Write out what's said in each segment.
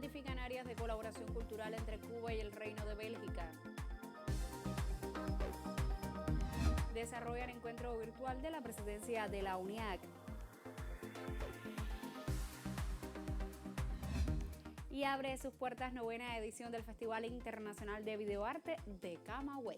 Identifican áreas de colaboración cultural entre Cuba y el Reino de Bélgica. Desarrollan encuentro virtual de la presidencia de la UNIAC. Y abre sus puertas novena edición del Festival Internacional de Videoarte de Camagüey.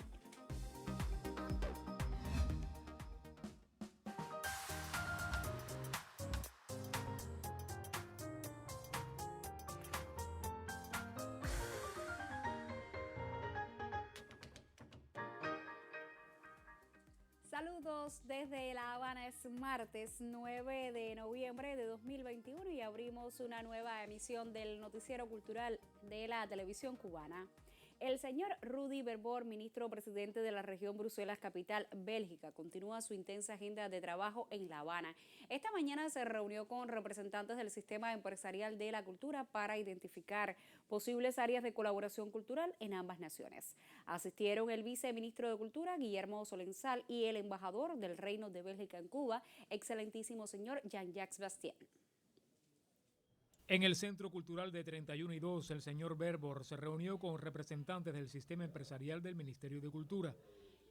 Saludos desde La Habana, es martes 9 de noviembre de 2021 y abrimos una nueva emisión del noticiero cultural de la televisión cubana. El señor Rudy Verboor, ministro presidente de la región Bruselas Capital, Bélgica, continúa su intensa agenda de trabajo en La Habana. Esta mañana se reunió con representantes del sistema empresarial de la cultura para identificar posibles áreas de colaboración cultural en ambas naciones. Asistieron el viceministro de Cultura, Guillermo Solensal, y el embajador del Reino de Bélgica en Cuba, excelentísimo señor Jean-Jacques Bastien. En el Centro Cultural de 31 y 2, el señor Verboor se reunió con representantes del sistema empresarial del Ministerio de Cultura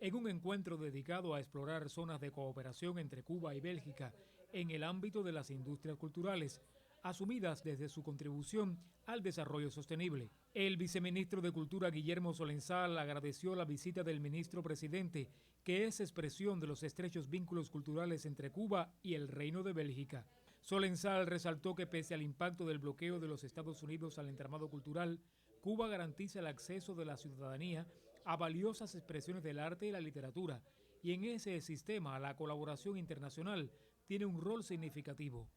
en un encuentro dedicado a explorar zonas de cooperación entre Cuba y Bélgica en el ámbito de las industrias culturales, asumidas desde su contribución al desarrollo sostenible. El viceministro de Cultura, Guillermo Solensal, agradeció la visita del ministro presidente, que es expresión de los estrechos vínculos culturales entre Cuba y el Reino de Bélgica. Solensal resaltó que pese al impacto del bloqueo de los Estados Unidos al entramado cultural, Cuba garantiza el acceso de la ciudadanía a valiosas expresiones del arte y la literatura, y en ese sistema la colaboración internacional tiene un rol significativo.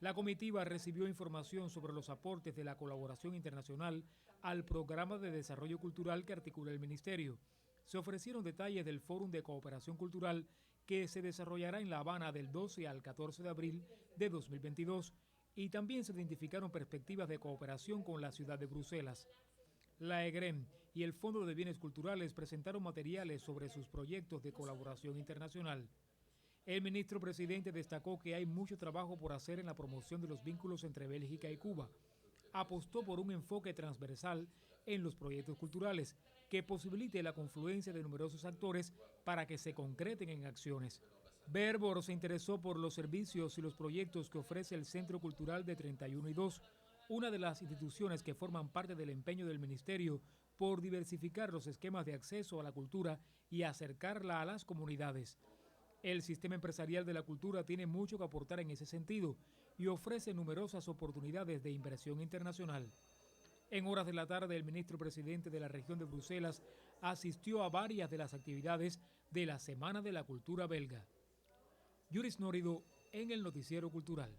La comitiva recibió información sobre los aportes de la colaboración internacional al programa de desarrollo cultural que articula el Ministerio. Se ofrecieron detalles del Fórum de Cooperación Cultural que se desarrollará en La Habana del 12 al 14 de abril de 2022 y también se identificaron perspectivas de cooperación con la ciudad de Bruselas. La EGREM y el Fondo de Bienes Culturales presentaron materiales sobre sus proyectos de colaboración internacional. El ministro presidente destacó que hay mucho trabajo por hacer en la promoción de los vínculos entre Bélgica y Cuba. Apostó por un enfoque transversal en los proyectos culturales que posibilite la confluencia de numerosos actores para que se concreten en acciones. Verboor se interesó por los servicios y los proyectos que ofrece el Centro Cultural de 31 y 2, una de las instituciones que forman parte del empeño del Ministerio por diversificar los esquemas de acceso a la cultura y acercarla a las comunidades. El sistema empresarial de la cultura tiene mucho que aportar en ese sentido y ofrece numerosas oportunidades de inversión internacional. En horas de la tarde, el ministro presidente de la región de Bruselas asistió a varias de las actividades de la Semana de la Cultura Belga. Yuris Nórido, en el Noticiero Cultural.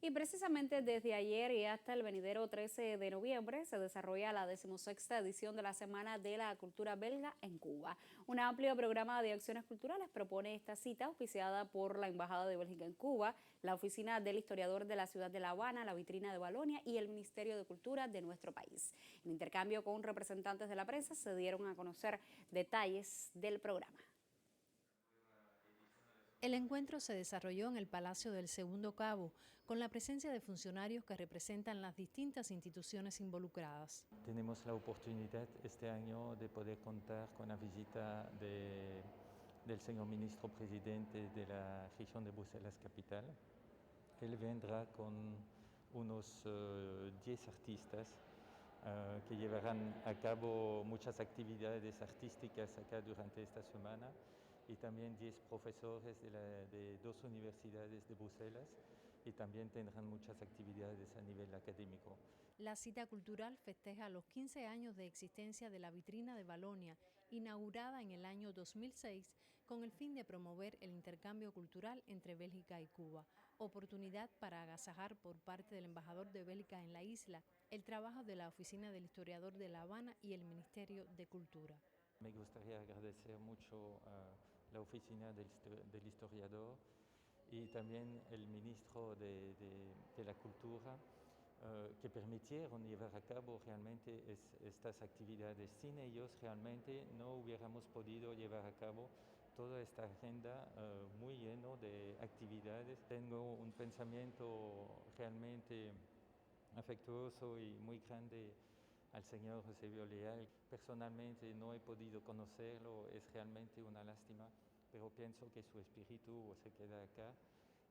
Y precisamente desde ayer y hasta el venidero 13 de noviembre se desarrolla la 16ª edición de la Semana de la Cultura Belga en Cuba. Un amplio programa de acciones culturales propone esta cita, auspiciada por la Embajada de Bélgica en Cuba, la Oficina del Historiador de la Ciudad de La Habana, la Vitrina de Balonia y el Ministerio de Cultura de nuestro país. En intercambio con representantes de la prensa se dieron a conocer detalles del programa. El encuentro se desarrolló en el Palacio del Segundo Cabo, con la presencia de funcionarios que representan las distintas instituciones involucradas. Tenemos la oportunidad este año de poder contar con la visita del señor ministro presidente de la región de Bruselas Capital. Él vendrá con unos 10 artistas que llevarán a cabo muchas actividades artísticas acá durante esta semana, y también 10 profesores de 2 universidades de Bruselas, y también tendrán muchas actividades a nivel académico. La cita cultural festeja los 15 años de existencia de la Vitrina de Balonia, inaugurada en el año 2006 con el fin de promover el intercambio cultural entre Bélgica y Cuba, oportunidad para agasajar por parte del embajador de Bélgica en la isla el trabajo de la Oficina del Historiador de La Habana y el Ministerio de Cultura. Me gustaría agradecer mucho a la Oficina del Historiador y también el Ministro de la Cultura, que permitieron llevar a cabo realmente estas actividades. Sin ellos realmente no hubiéramos podido llevar a cabo toda esta agenda muy lleno de actividades. Tengo un pensamiento realmente afectuoso y muy grande al señor Eusebio Leal. Personalmente no he podido conocerlo, es realmente una lástima, pero pienso que su espíritu se queda acá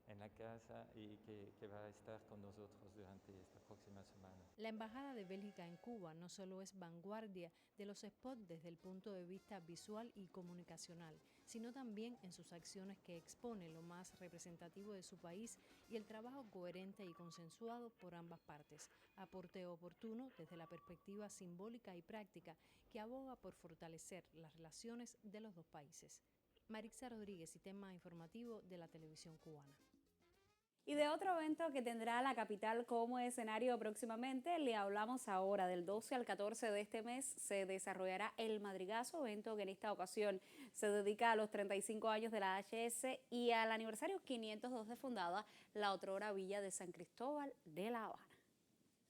en la casa y que va a estar con nosotros durante esta próxima semana. La Embajada de Bélgica en Cuba no solo es vanguardia de los spots desde el punto de vista visual y comunicacional, sino también en sus acciones que expone lo más representativo de su país y el trabajo coherente y consensuado por ambas partes, aporte oportuno desde la perspectiva simbólica y práctica que aboga por fortalecer las relaciones de los dos países. Marixa Rodríguez, Sistema Informativo de la Televisión Cubana. Y de otro evento que tendrá la capital como escenario próximamente, le hablamos ahora. Del 12 al 14 de este mes se desarrollará el Madrigazo, evento que en esta ocasión se dedica a los 35 años de la HS y al aniversario 502 de fundada la otrora Villa de San Cristóbal de La Habana.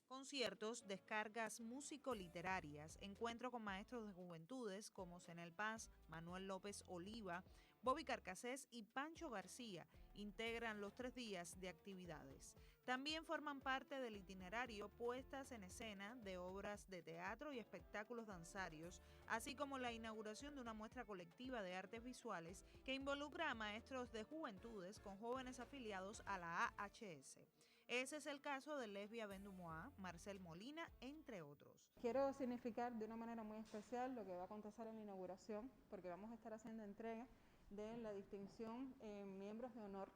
Conciertos, descargas músico-literarias, encuentro con maestros de juventudes como Zenel Paz, Manuel López Oliva, Bobby Carcassés y Pancho García integran los 3 días de actividades. También forman parte del itinerario puestas en escena de obras de teatro y espectáculos danzarios, así como la inauguración de una muestra colectiva de artes visuales que involucra a maestros de juventudes con jóvenes afiliados a la AHS. Ese es el caso de Lesbia Bendumoa, Marcel Molina, entre otros. Quiero significar de una manera muy especial lo que va a acontecer en la inauguración, porque vamos a estar haciendo entrega de la distinción miembros de honor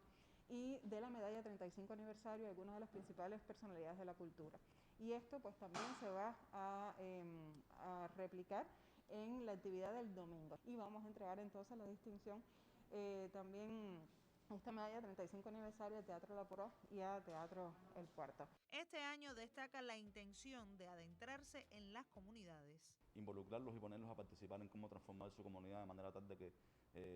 y de la medalla 35 aniversario de algunas de las principales personalidades de la cultura. Y esto pues también se va a replicar en la actividad del domingo. Y vamos a entregar entonces la distinción también esta medalla 35 aniversario de Teatro La Poró y a Teatro El Puerto. Este año destaca la intención de adentrarse en las comunidades. Involucrarlos y ponerlos a participar en cómo transformar su comunidad de manera tal de que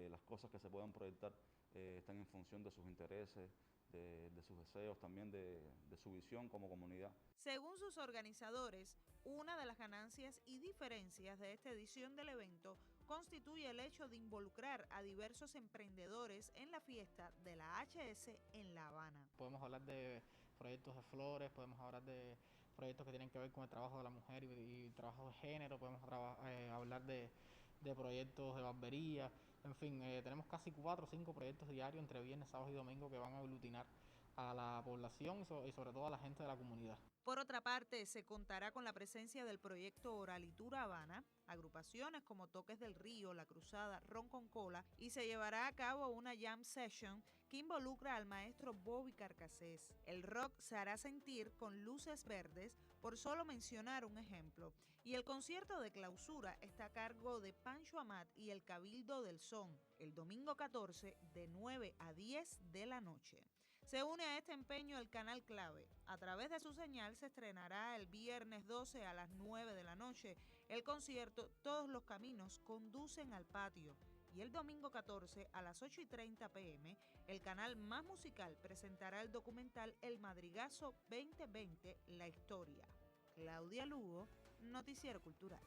las cosas que se puedan proyectar están en función de sus intereses, de sus deseos, también de su visión como comunidad. Según sus organizadores, una de las ganancias y diferencias de esta edición del evento constituye el hecho de involucrar a diversos emprendedores en la fiesta de la HS en La Habana. Podemos hablar de proyectos de flores, podemos hablar de proyectos que tienen que ver con el trabajo de la mujer y trabajo de género, podemos hablar de proyectos de barbería, en fin, tenemos casi 4 o 5 proyectos diarios entre viernes, sábado y domingo que van a aglutinar a la población y sobre todo a la gente de la comunidad. Por otra parte, se contará con la presencia del proyecto Oralitura Habana, agrupaciones como Toques del Río, La Cruzada, Ron con Cola, y se llevará a cabo una jam session que involucra al maestro Bobby Carcassés. El rock se hará sentir con luces verdes, por solo mencionar un ejemplo, y el concierto de clausura está a cargo de Pancho Amat y el Cabildo del Son, el domingo 14 de 9 a 10 de la noche. Se une a este empeño el Canal Clave. A través de su señal se estrenará el viernes 12 a las 9 de la noche el concierto Todos los caminos conducen al patio. Y el domingo 14 a las 8:30 p.m. el canal más musical presentará el documental El Madrigazo 2020, La Historia. Claudia Lugo, Noticiero Cultural.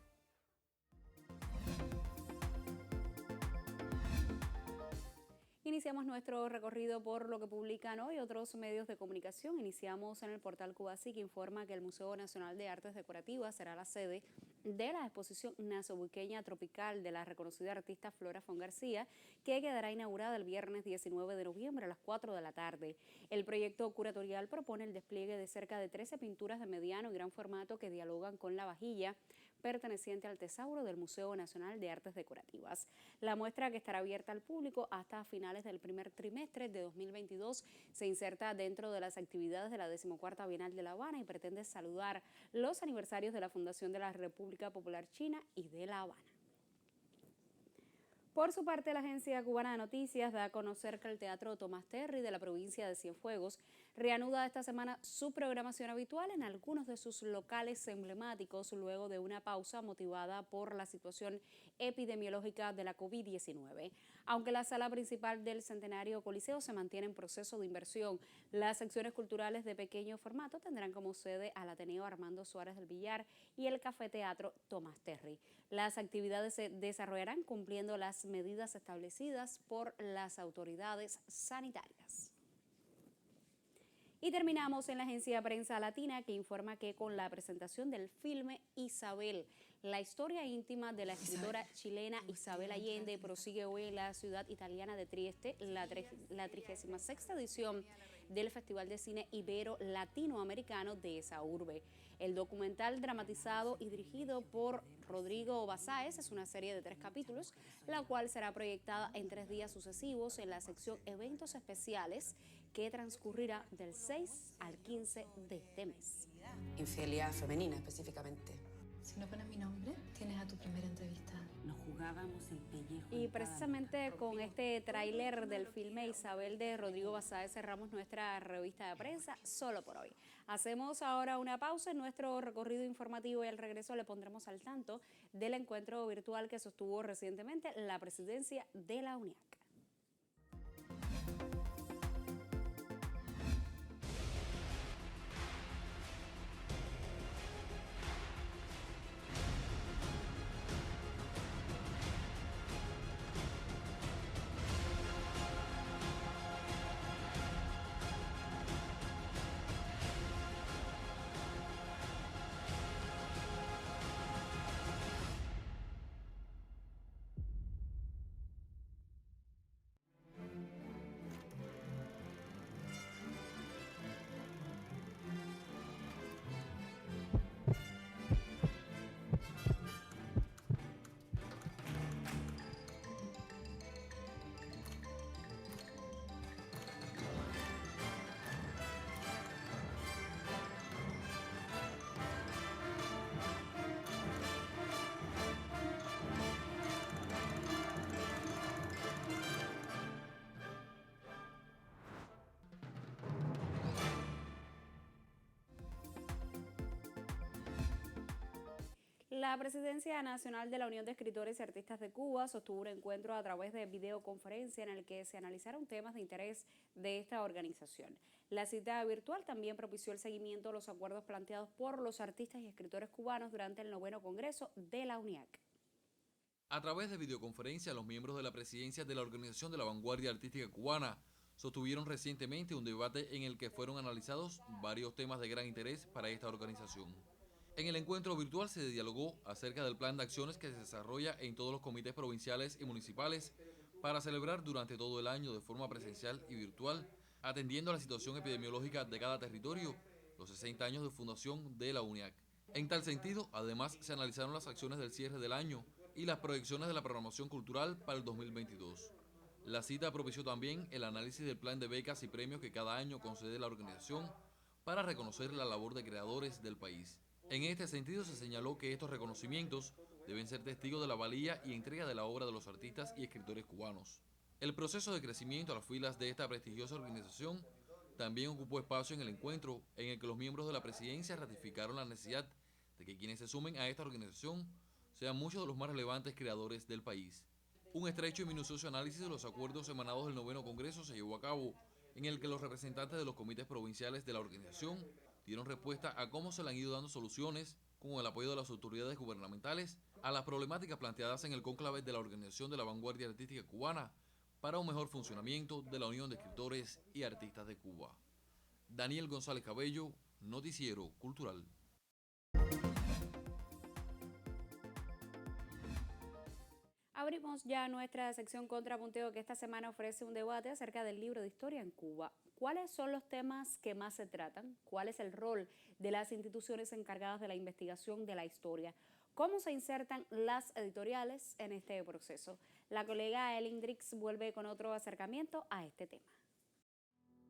Iniciamos nuestro recorrido por lo que publican hoy otros medios de comunicación. Iniciamos en el portal Cubasi, que informa que el Museo Nacional de Artes Decorativas será la sede de la exposición nasobuqueña tropical de la reconocida artista Flora Fon García, que quedará inaugurada el viernes 19 de noviembre a las 4 de la tarde. El proyecto curatorial propone el despliegue de cerca de 13 pinturas de mediano y gran formato que dialogan con la vajilla perteneciente al tesauro del Museo Nacional de Artes Decorativas. La muestra, que estará abierta al público hasta finales del primer trimestre de 2022, se inserta dentro de las actividades de la 14ª Bienal de La Habana y pretende saludar los aniversarios de la fundación de la República Popular China y de La Habana. Por su parte, la Agencia Cubana de Noticias da a conocer que el Teatro Tomás Terry de la provincia de Cienfuegos reanuda esta semana su programación habitual en algunos de sus locales emblemáticos luego de una pausa motivada por la situación epidemiológica de la COVID-19. Aunque la sala principal del Centenario Coliseo se mantiene en proceso de inversión, las secciones culturales de pequeño formato tendrán como sede al Ateneo Armando Suárez del Villar y el Café Teatro Tomás Terry. Las actividades se desarrollarán cumpliendo las medidas establecidas por las autoridades sanitarias. Y terminamos en la agencia Prensa Latina, que informa que con la presentación del filme Isabel, la historia íntima de la escritora chilena Isabel Allende prosigue hoy en la ciudad italiana de Trieste, la 36ª edición del Festival de Cine Ibero Latinoamericano de esa urbe. El documental, dramatizado y dirigido por Rodrigo Basáez, es una serie de 3 capítulos, la cual será proyectada en 3 días sucesivos en la sección Eventos Especiales, que transcurrirá del 6 al 15 de este mes. Infidelidad femenina específicamente. Si no pones mi nombre, tienes a tu primera entrevista. Nos jugábamos el pellejo. Y precisamente con este tráiler del filme Isabel de Rodrigo Basáez cerramos nuestra revista de prensa solo por hoy. Hacemos ahora una pausa en nuestro recorrido informativo y al regreso le pondremos al tanto del encuentro virtual que sostuvo recientemente la presidencia de la UNIAC. La Presidencia Nacional de la Unión de Escritores y Artistas de Cuba sostuvo un encuentro a través de videoconferencia en el que se analizaron temas de interés de esta organización. La cita virtual también propició el seguimiento de los acuerdos planteados por los artistas y escritores cubanos durante el 9º Congreso de la UNIAC. A través de videoconferencia, los miembros de la presidencia de la Organización de la Vanguardia Artística Cubana sostuvieron recientemente un debate en el que fueron analizados varios temas de gran interés para esta organización. En el encuentro virtual se dialogó acerca del plan de acciones que se desarrolla en todos los comités provinciales y municipales para celebrar durante todo el año de forma presencial y virtual, atendiendo a la situación epidemiológica de cada territorio, los 60 años de fundación de la UNIAC. En tal sentido, además, se analizaron las acciones del cierre del año y las proyecciones de la programación cultural para el 2022. La cita propició también el análisis del plan de becas y premios que cada año concede la organización para reconocer la labor de creadores del país. En este sentido, se señaló que estos reconocimientos deben ser testigos de la valía y entrega de la obra de los artistas y escritores cubanos. El proceso de crecimiento a las filas de esta prestigiosa organización también ocupó espacio en el encuentro en el que los miembros de la presidencia ratificaron la necesidad de que quienes se sumen a esta organización sean muchos de los más relevantes creadores del país. Un estrecho y minucioso análisis de los acuerdos emanados del 9º Congreso se llevó a cabo, en el que los representantes de los comités provinciales de la organización dieron respuesta a cómo se le han ido dando soluciones, con el apoyo de las autoridades gubernamentales, a las problemáticas planteadas en el cónclave de la Organización de la Vanguardia Artística Cubana para un mejor funcionamiento de la Unión de Escritores y Artistas de Cuba. Daniel González Cabello, Noticiero Cultural. Abrimos ya nuestra sección Contrapunteo, que esta semana ofrece un debate acerca del libro de historia en Cuba. ¿Cuáles son los temas que más se tratan? ¿Cuál es el rol de las instituciones encargadas de la investigación de la historia? ¿Cómo se insertan las editoriales en este proceso? La colega Elindrix vuelve con otro acercamiento a este tema.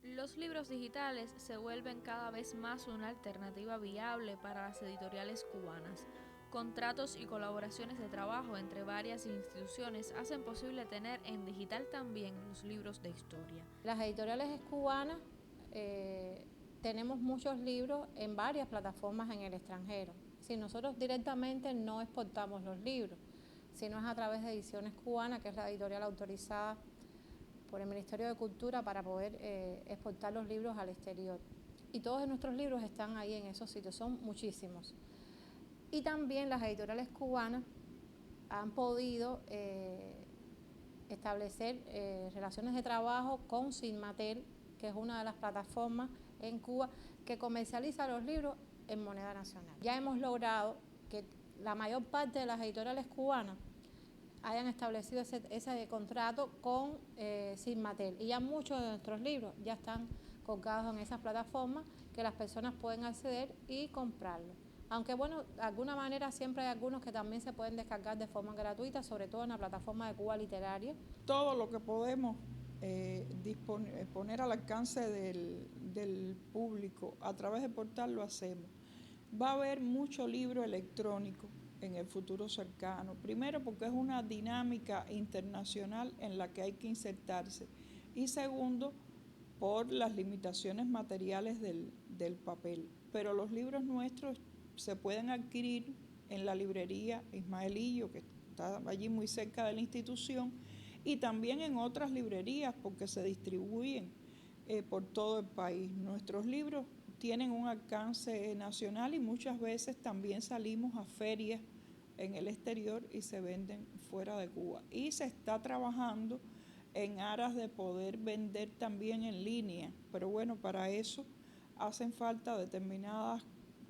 Los libros digitales se vuelven cada vez más una alternativa viable para las editoriales cubanas. Contratos y colaboraciones de trabajo entre varias instituciones hacen posible tener en digital también los libros de historia. Las editoriales cubanas tenemos muchos libros en varias plataformas en el extranjero. Si nosotros directamente no exportamos los libros, sino es a través de Ediciones Cubanas, que es la editorial autorizada por el Ministerio de Cultura para poder exportar los libros al exterior. Y todos nuestros libros están ahí en esos sitios, son muchísimos. Y también las editoriales cubanas han podido establecer relaciones de trabajo con Cinematel, que es una de las plataformas en Cuba que comercializa los libros en moneda nacional. Ya hemos logrado que la mayor parte de las editoriales cubanas hayan establecido ese contrato con Sigmatel, y ya muchos de nuestros libros ya están colgados en esas plataformas que las personas pueden acceder y comprarlos. Aunque bueno, de alguna manera siempre hay algunos que también se pueden descargar de forma gratuita, sobre todo en la plataforma de Cuba Literaria. Todo lo que podemos poner al alcance del público a través del portal lo hacemos. Va a haber mucho libro electrónico en el futuro cercano. Primero porque es una dinámica internacional en la que hay que insertarse. Y segundo, por las limitaciones materiales del papel. Pero los libros nuestros se pueden adquirir en la librería Ismaelillo, que está allí muy cerca de la institución, y también en otras librerías porque se distribuyen por todo el país. Nuestros libros tienen un alcance nacional y muchas veces también salimos a ferias en el exterior y se venden fuera de Cuba. Y se está trabajando en aras de poder vender también en línea, pero bueno, para eso hacen falta determinadas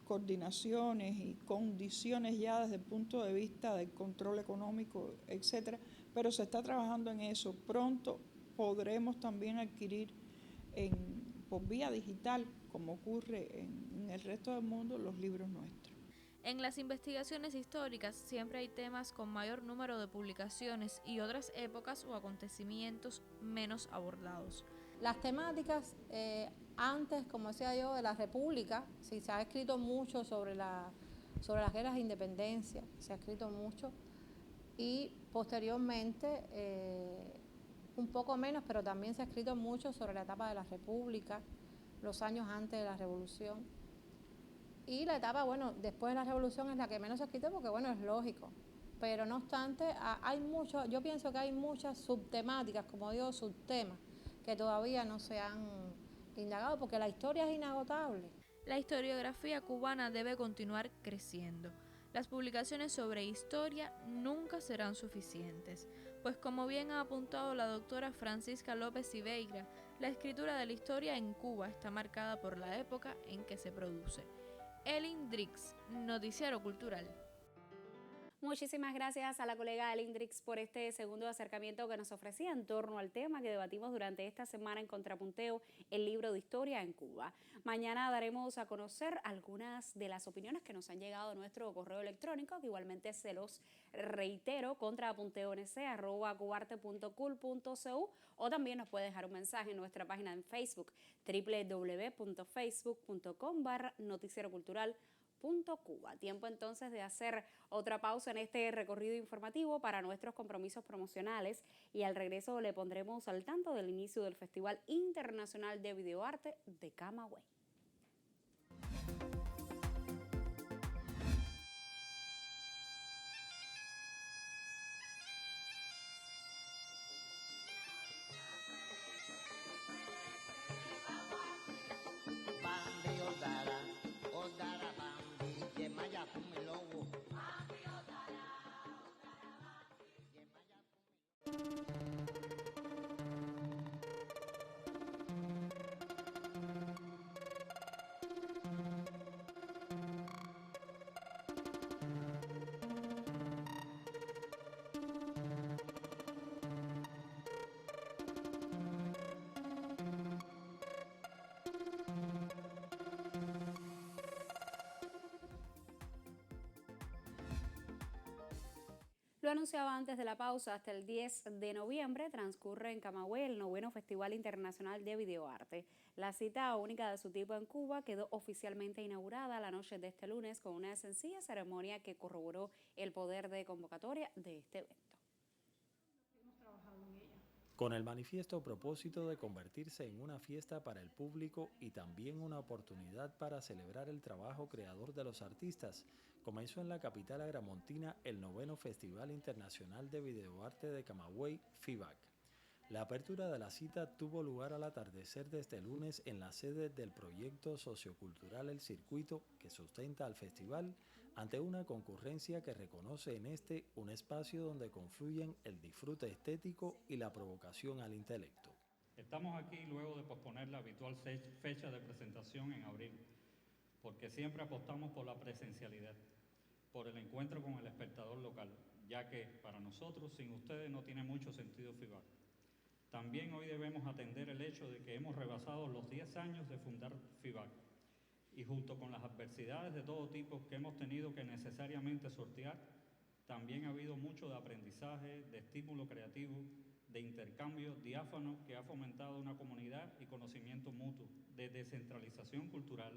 coordinaciones y condiciones ya desde el punto de vista del control económico, etcétera, pero se está trabajando en eso. Pronto podremos también adquirir por vía digital, como ocurre en el resto del mundo, los libros nuestros. En las investigaciones históricas siempre hay temas con mayor número de publicaciones y otras épocas o acontecimientos menos abordados. Las temáticas antes, como decía yo, de la República, sí, se ha escrito mucho sobre las guerras de independencia, se ha escrito mucho, y posteriormente un poco menos, pero también se ha escrito mucho sobre la etapa de la República, los años antes de la Revolución. Y la etapa, bueno, después de la Revolución es la que menos se ha escrito porque, bueno, es lógico. Pero no obstante, yo pienso que hay muchas subtemáticas, como digo, subtemas, que todavía no se han indagado porque la historia es inagotable. La historiografía cubana debe continuar creciendo. Las publicaciones sobre historia nunca serán suficientes, pues como bien ha apuntado la doctora Francisca López Ibeira, la escritura de la historia en Cuba está marcada por la época en que se produce. Elin Drix, Noticiero Cultural. Muchísimas gracias a la colega Elin Drix por este segundo acercamiento que nos ofrecía en torno al tema que debatimos durante esta semana en Contrapunteo, el libro de historia en Cuba. Mañana daremos a conocer algunas de las opiniones que nos han llegado a nuestro correo electrónico, que igualmente se los reitero, contrapunteonc@cubarte.cul.cu, o también nos puede dejar un mensaje en nuestra página en Facebook, www.facebook.com/noticierocultural.cuba. Tiempo entonces de hacer otra pausa en este recorrido informativo para nuestros compromisos promocionales, y al regreso le pondremos al tanto del inicio del Festival Internacional de Videoarte de Camagüey. Lo anunciaba antes de la pausa, hasta el 10 de noviembre transcurre en Camagüey el 9º Festival Internacional de Videoarte. La cita única de su tipo en Cuba quedó oficialmente inaugurada la noche de este lunes con una sencilla ceremonia que corroboró el poder de convocatoria de este evento. Con el manifiesto propósito de convertirse en una fiesta para el público y también una oportunidad para celebrar el trabajo creador de los artistas, comenzó en la capital agramontina el 9º Festival Internacional de Videoarte de Camagüey, FIVAC. La apertura de la cita tuvo lugar al atardecer de este lunes en la sede del proyecto sociocultural El Circuito, que sustenta al festival, ante una concurrencia que reconoce en este un espacio donde confluyen el disfrute estético y la provocación al intelecto. Estamos aquí luego de posponer la habitual fecha de presentación en abril, porque siempre apostamos por la presencialidad, por el encuentro con el espectador local, ya que para nosotros, sin ustedes, no tiene mucho sentido FIBAC. También hoy debemos atender el hecho de que hemos rebasado los 10 años de fundar FIBAC, y junto con las adversidades de todo tipo que hemos tenido que necesariamente sortear, también ha habido mucho de aprendizaje, de estímulo creativo, de intercambio diáfano que ha fomentado una comunidad y conocimiento mutuo, de descentralización cultural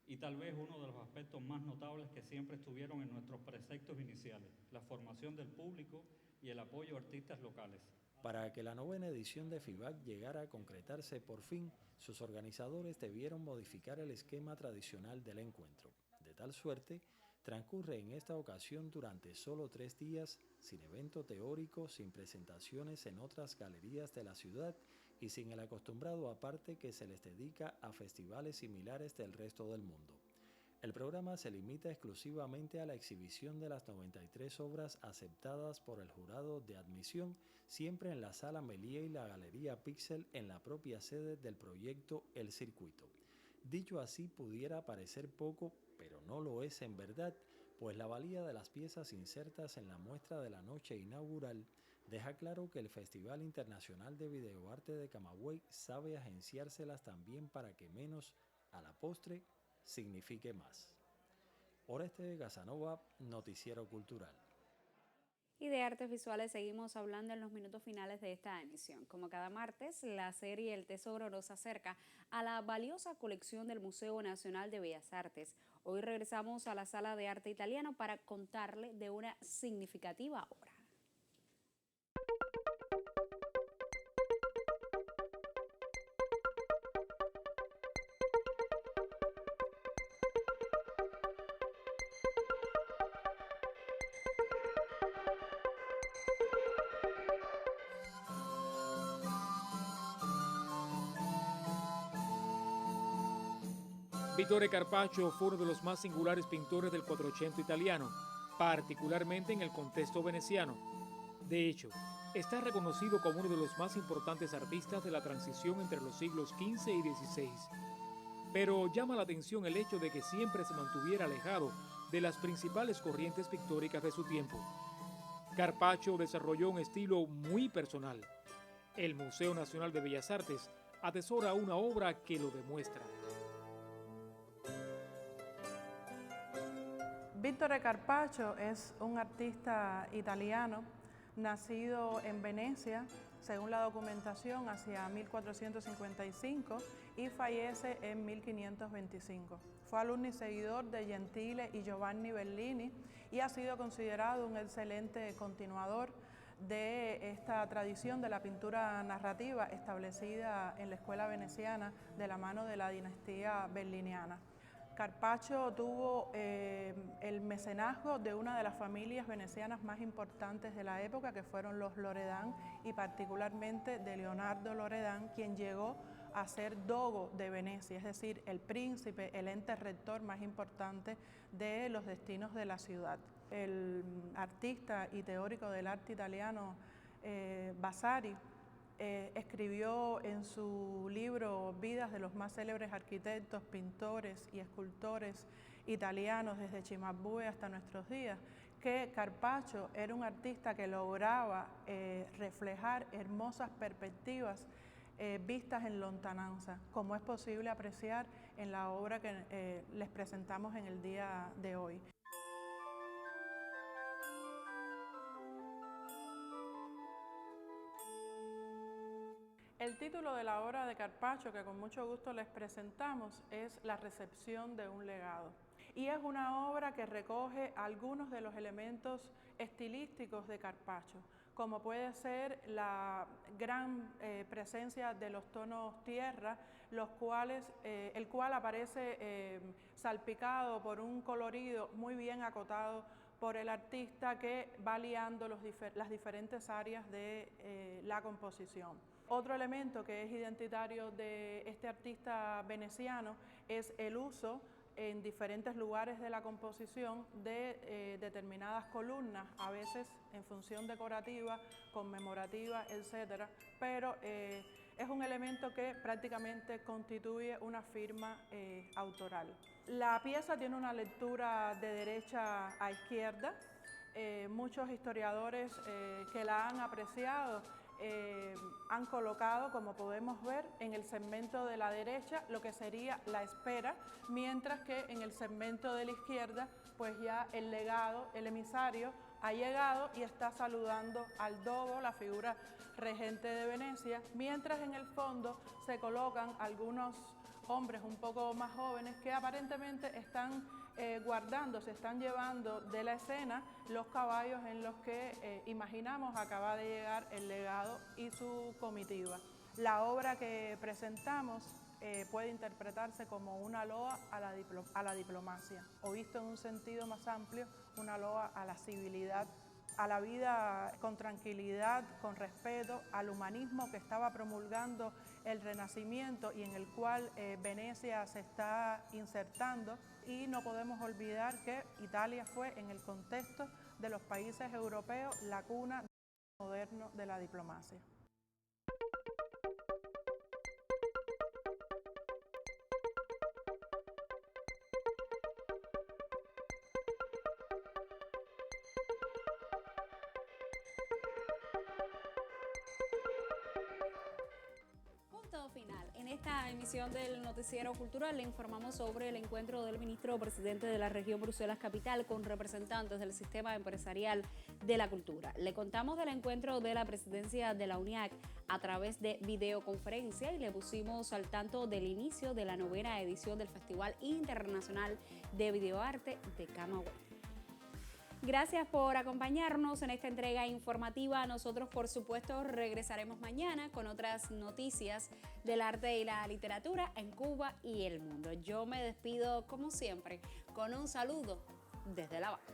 y tal vez uno de los aspectos más notables que siempre estuvieron en nuestros preceptos iniciales, la formación del público y el apoyo a artistas locales. Para que la 9ª edición de FIBAC llegara a concretarse por fin, sus organizadores debieron modificar el esquema tradicional del encuentro. De tal suerte, transcurre en esta ocasión durante solo 3 días, sin evento teórico, sin presentaciones en otras galerías de la ciudad y sin el acostumbrado aparte que se les dedica a festivales similares del resto del mundo. El programa se limita exclusivamente a la exhibición de las 93 obras aceptadas por el jurado de admisión, siempre en la Sala Meliá y la Galería Pixel en la propia sede del proyecto El Circuito. Dicho así pudiera parecer poco, pero no lo es en verdad, pues la valía de las piezas insertas en la muestra de la noche inaugural deja claro que el Festival Internacional de Videoarte de Camagüey sabe agenciárselas también para que menos, a la postre, signifique más. Oreste Casanova, Noticiero Cultural. Y de artes visuales seguimos hablando en los minutos finales de esta emisión. Como cada martes, la serie El Tesoro nos acerca a la valiosa colección del Museo Nacional de Bellas Artes. Hoy regresamos a la Sala de Arte Italiano para contarle de una significativa obra. Vittore Carpaccio fue uno de los más singulares pintores del Quattrocento italiano, particularmente en el contexto veneciano. De hecho, está reconocido como uno de los más importantes artistas de la transición entre los siglos XV y XVI. Pero llama la atención el hecho de que siempre se mantuviera alejado de las principales corrientes pictóricas de su tiempo. Carpaccio desarrolló un estilo muy personal. El Museo Nacional de Bellas Artes atesora una obra que lo demuestra. Vittore Carpaccio es un artista italiano nacido en Venecia, según la documentación, hacia 1455 y fallece en 1525. Fue alumno y seguidor de Gentile y Giovanni Bellini y ha sido considerado un excelente continuador de esta tradición de la pintura narrativa establecida en la escuela veneciana de la mano de la dinastía belliniana. Carpaccio tuvo el mecenazgo de una de las familias venecianas más importantes de la época, que fueron los Loredan, y particularmente de Leonardo Loredan, quien llegó a ser dogo de Venecia, es decir, el príncipe, el ente rector más importante de los destinos de la ciudad. El artista y teórico del arte italiano Vasari escribió en su libro Vidas de los más célebres arquitectos, pintores y escultores italianos desde Cimabue hasta nuestros días, que Carpaccio era un artista que lograba reflejar hermosas perspectivas vistas en lontananza, como es posible apreciar en la obra que les presentamos en el día de hoy. El título de la obra de Carpaccio, que con mucho gusto les presentamos, es La recepción de un legado. Y es una obra que recoge algunos de los elementos estilísticos de Carpaccio, como puede ser la gran presencia de los tonos tierra, el cual aparece salpicado por un colorido muy bien acotado por el artista, que va liando las diferentes áreas de la composición. Otro elemento que es identitario de este artista veneciano es el uso en diferentes lugares de la composición de determinadas columnas, a veces en función decorativa, conmemorativa, etcétera, pero es un elemento que prácticamente constituye una firma autoral. La pieza tiene una lectura de derecha a izquierda. Muchos historiadores que la han apreciado han colocado, como podemos ver, en el segmento de la derecha lo que sería la espera, mientras que en el segmento de la izquierda pues ya el legado, el emisario, ha llegado y está saludando al dogo, la figura regente de Venecia, mientras en el fondo se colocan algunos hombres un poco más jóvenes que aparentemente están se están llevando de la escena los caballos en los que imaginamos acaba de llegar el legado y su comitiva. La obra que presentamos puede interpretarse como una loa a la diplomacia, o visto en un sentido más amplio, una loa a la civilidad, a la vida con tranquilidad, con respeto, al humanismo que estaba promulgando el Renacimiento y en el cual Venecia se está insertando. Y no podemos olvidar que Italia fue, en el contexto de los países europeos, la cuna moderno de la diplomacia. Final. En esta emisión del Noticiero Cultural le informamos sobre el encuentro del ministro presidente de la región Bruselas Capital con representantes del sistema empresarial de la cultura. Le contamos del encuentro de la presidencia de la UNIAC a través de videoconferencia y le pusimos al tanto del inicio de la 9ª edición del Festival Internacional de Videoarte de Camagüey. Gracias por acompañarnos en esta entrega informativa. Nosotros, por supuesto, regresaremos mañana con otras noticias del arte y la literatura en Cuba y el mundo. Yo me despido, como siempre, con un saludo desde La Habana.